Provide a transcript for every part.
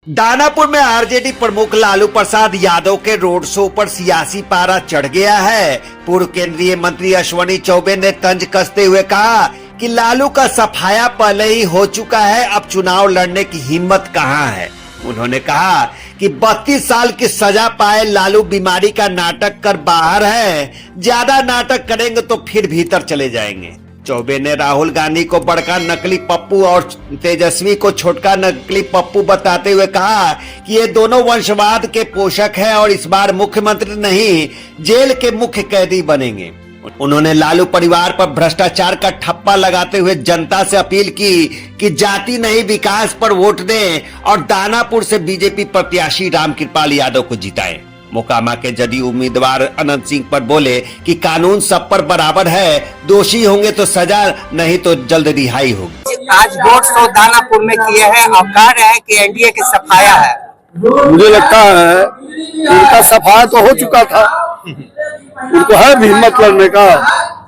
दानापुर में आरजेडी प्रमुख लालू प्रसाद यादव के रोड शो पर सियासी पारा चढ़ गया है। पूर्व केंद्रीय मंत्री अश्विनी चौबे ने तंज कसते हुए कहा कि लालू का सफाया पहले ही हो चुका है, अब चुनाव लड़ने की हिम्मत कहां है। उन्होंने कहा कि 32 साल की सजा पाए लालू बीमारी का नाटक कर बाहर है, ज्यादा नाटक करेंगे तो फिर भीतर चले जाएंगे। चौबे ने राहुल गांधी को बड़का नकली पप्पू और तेजस्वी को छोटका नकली पप्पू बताते हुए कहा कि ये दोनों वंशवाद के पोषक हैं और इस बार मुख्यमंत्री नहीं जेल के मुख्य कैदी बनेंगे। उन्होंने लालू परिवार पर भ्रष्टाचार का ठप्पा लगाते हुए जनता से अपील की कि जाति नहीं विकास पर वोट दें और दानापुर से बीजेपी प्रत्याशी रामकृपाल यादव को जिताएं। मोकामा के जदयू उम्मीदवार अनंत सिंह पर बोले कि कानून सब पर बराबर है, दोषी होंगे तो सजा, नहीं तो जल्द रिहाई होगी। आज वोट शो दानापुर में किए हैं और कह रहे हैं कि एनडीए की सफाया है। मुझे लगता है उनका सफाया तो हो चुका था, उनको है हिम्मत लड़ने का।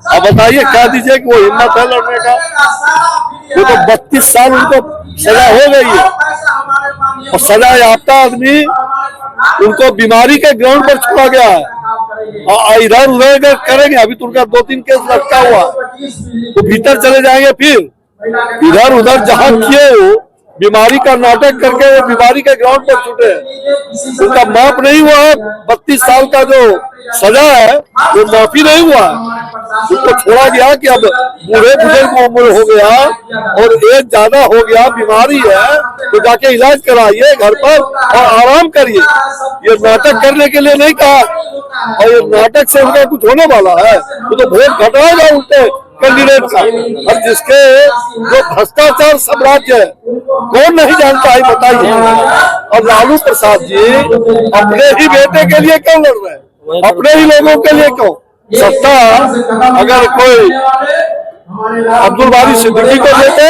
अब बताइए, कह दीजिए कि वो हिम्मत है लड़ने का। वो तो 32 साल उनको सजा हो गई है और सजा याफ्ता आदमी उनको बीमारी के ग्राउंड पर छोड़ा गया है और इधर उधर करेंगे। अभी तो उनका 2-3 केस लटका हुआ, तो भीतर चले जाएंगे। फिर इधर उधर जहां किए वो बीमारी का नाटक करके वो बीमारी के ग्राउंड पर छूटे, उनका माफ नहीं हुआ है। 32 साल का जो सजा है वो माफी नहीं हुआ है। उनको छोड़ा गया कि अब बूढ़े बुजुर्ग उम्र हो गया और एज ज्यादा हो गया, बीमारी है, तो जाके इलाज कराइए घर पर और आराम करिए। ये नाटक करने के लिए नहीं कहा, और ये नाटक से उनका कुछ होने वाला है वो तो वोट घटाएगा उल्टे कैंडिडेट का। और जिसके जो भ्रष्टाचार साम्राज्य है कौन नहीं जानता है, बताइए। और लालू प्रसाद जी अपने ही बेटे के लिए क्यों लड़ रहे हैं, अपने ही लोगों के लिए क्यों? सत्ता अगर कोई अब्दुल बारी सिद्दीकी को देते,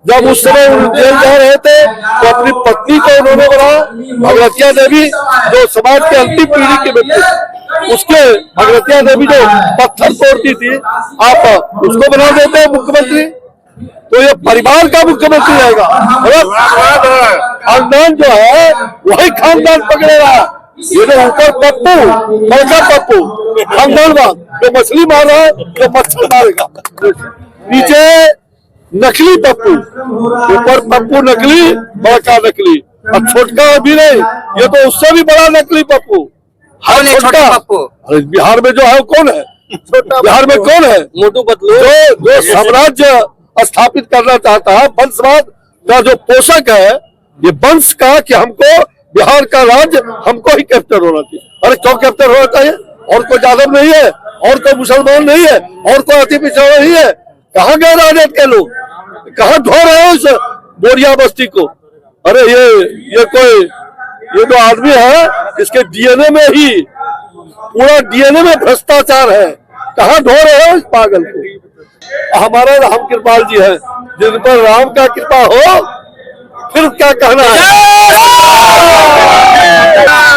जब उस समय जेल जा रहे थे तो अपनी पत्नी को उन्होंने बनाया, भगवतिया देवी जो समाज के अंतिम पीढ़ी के व्यक्ति, उसके भगवतिया देवी जो पत्थर तोड़ती थी, आप उसको बना देते हैं मुख्यमंत्री। तो ये परिवार का मुख्यमंत्री रहेगा, खानदान जो है वही खानदान पकड़ेगा। ये जो ऊपर पप्पू, बड़का पप्पू खानदानवाद, जो मछली मार रहा है जो मच्छर मारेगा, नीचे नकली पप्पू, ऊपर पप्पू नकली, बड़का नकली, और छोटका भी नहीं, ये तो उससे भी बड़ा नकली पप्पू। हर छोटा पप्पू बिहार में जो है कौन है? बिहार में कौन है? मोटू पतलू, जो साम्राज्य स्थापित करना चाहता है, वंशवाद का जो पोषक है, ये वंश का कि हमको बिहार का राज्य हमको ही कैप्टन होना चाहिए। अरे क्यों कैप्टन होना चाहिए? और कोई यादव नहीं है, और कोई मुसलमान नहीं है, और कोई अति पिछड़ा नहीं है। कहाँ गए राजद के लोग, कहाँ ढो रहे हैं उस बोरिया बस्ती को? अरे ये जो आदमी है, इसके डीएनए में ही, पूरा डीएनए में भ्रष्टाचार है। कहाँ ढो रहे हैं इस पागल को? हमारे रामकृपाल जी है, जिन पर राम का कृपा हो, फिर क्या कहना है?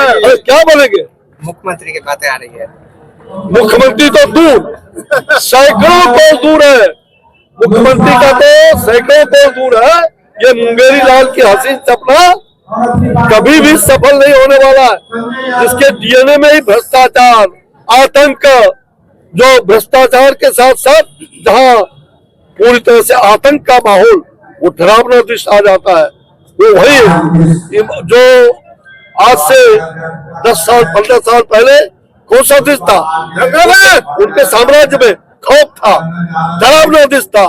अरे क्या बोलेंगे? मुख्यमंत्री की बातें आ रही है। मुख्यमंत्री तो दूर, सैकड़ों कोस दूर है। मुख्यमंत्री का तो सैकड़ों कोस दूर है। ये मुंगेरी लाल की हसीन सपना कभी भी सफल नहीं होने वाला है, जिसके डीएनए में ही भ्रष्टाचार, आतंक, जो भ्रष्टाचार के साथ साथ जहां पूरी तरह से आतंक का माहौल, वो डरावना दृश्य आ जाता है। वो वही जो आज से 10 साल 15 साल पहले कौन सा दृश्य था? उनके साम्राज्य में खौफ था, डरावना दृश्य था,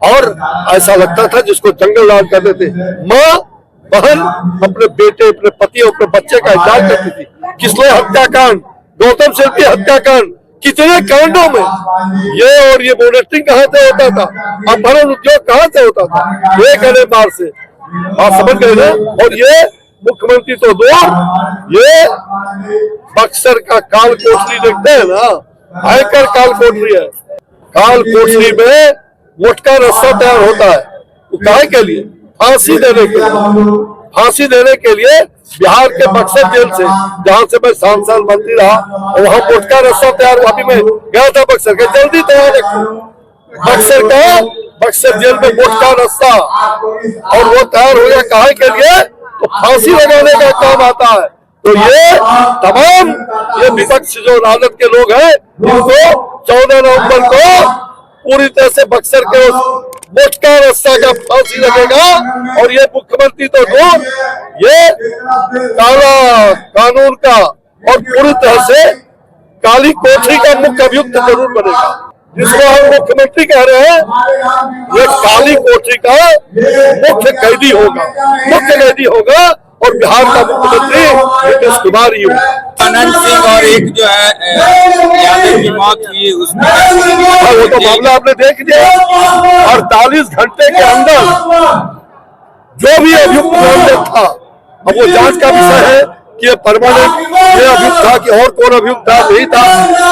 और ऐसा लगता था जिसको जंगल राज कहते थे। माँ बहन अपने बेटे, अपने पति, अपने बच्चे का इलाज करती थी। किसने हत्याकांड, गौतम शिल्पी हत्याकांड, कितने कांडों में ये और ये मॉनिटरिंग कहाँ से होता था, अपहरण उद्योग कहाँ से होता था? एक अने बार से आप समझ गए ना। और ये मुख्यमंत्री तो दूर, ये बक्सर का काल कोठरी देखते हैं ना, भयंकर काल कोठरी है। काल कोठरी में मोटका रस्सा तैयार होता है, वो काहे के लिए? फांसी देने के लिए। फांसी देने के लिए बिहार के बक्सर जेल से, जहां से मैं 7 साल मंत्री रहा, और वहां मोटका रस्सा तैयार हुआ। अभी मैं गया था बक्सर के, जल्दी तैयार रखो बक्सर का, बक्सर जेल में मोटका रस्सा, और वो तैयार हो गया काहे के लिए? तो फांसी लगाने का काम आता है। तो ये तमाम ये विपक्ष जो राजद के लोग हैं, इनको 14 नवंबर को पूरी तरह से बक्सर के उस मोटका रस्ता का फांसी लगेगा। और ये मुख्यमंत्री तो दूर, ये काला कानून का और पूरी तरह से काली कोठरी का मुख्य अभियुक्त जरूर बनेगा। जिसको हम मुख्यमंत्री कह रहे हैं, ये काली कोठरी का मुख्य कैदी होगा और बिहार का मुख्यमंत्री नीतीश कुमार ही होगा। अनंत सिंह और एक जो है यादव की मौत हुई, उसमें वो तो मामला आपने देख लिया। 48 घंटे के अंदर जो भी अभियुक्त नामजद था, अब वो जांच का विषय है कि ये परमानेंट ये अभियुक्त था कि और कौन अभियुक्त था, नहीं था,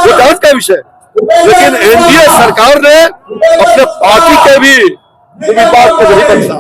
वो जांच का विषय। लेकिन एनडीए सरकार ने अपने पार्टी के भी उम्मीदवार को नहीं बख्शा।